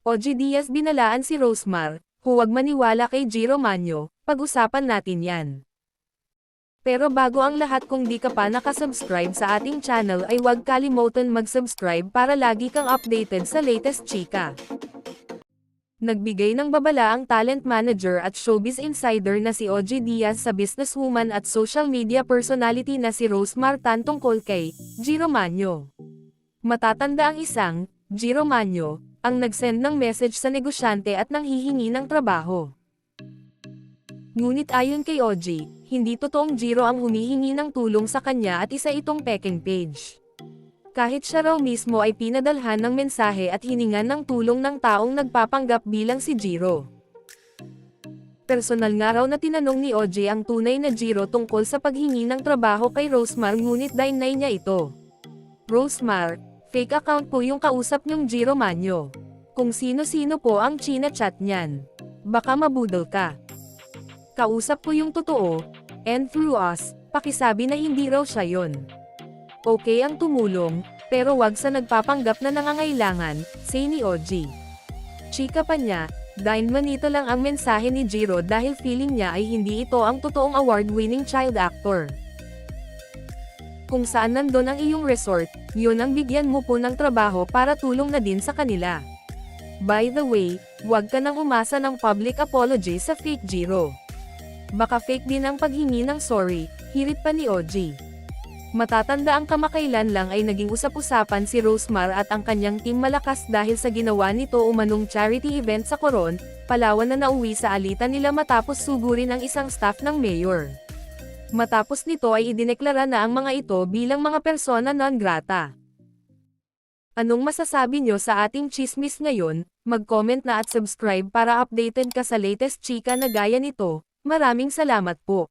OG Diaz binalaan si Rosemar, huwag maniwala kay G. Romano, pag-usapan natin yan. Pero bago ang lahat, kung di ka pa nakasubscribe sa ating channel ay huwag kalimutan mag-subscribe para lagi kang updated sa latest chika. Nagbigay ng babala ang talent manager at showbiz insider na si OG Diaz sa businesswoman at social media personality na si Rosemar Tan tungkol kay G. Romano. Matatanda ang isang G. Romano ang nag-send ng message sa negosyante at nanghihingi ng trabaho. Ngunit ayon kay OG, hindi totoong Giro ang humihingi ng tulong sa kanya at isa itong peking page. Kahit siya raw mismo ay pinadalhan ng mensahe at hiningan ng tulong ng taong nagpapanggap bilang si Giro. Personal nga raw na tinanong ni OG ang tunay na Giro tungkol sa paghingi ng trabaho kay Rosemar, ngunit deny niya ito. Rosemar, fake account po yung kausap niyong G. Romano. Kung sino-sino po ang china-chat niyan. Baka mabudol ka. Kausap ko yung totoo, and through us, pakisabi na hindi raw siya yon. Okay ang tumulong, pero wag sa nagpapanggap na nangangailangan, say ni OG. Chika pa niya, dahil manito lang ang mensahe ni Giro dahil feeling niya ay hindi ito ang totoong award-winning child actor. Kung saan nandun ang iyong resort, yun ang bigyan mo po ng trabaho para tulong na din sa kanila. By the way, wag ka nang umasa ng public apology sa fake Giro. Baka fake din ang paghingi ng sorry, hirit pa ni OG. Matatanda ang kamakailan lang ay naging usap-usapan si Rosemar at ang kanyang team malakas dahil sa ginawa nito umanong charity event sa Coron, Palawan na nauwi sa alitan nila matapos sugurin ang isang staff ng mayor. Matapos nito ay idineklara na ang mga ito bilang mga persona non grata. Anong masasabi nyo sa ating chismis ngayon? Mag-comment na at subscribe para updated ka sa latest chika na gaya nito. Maraming salamat po.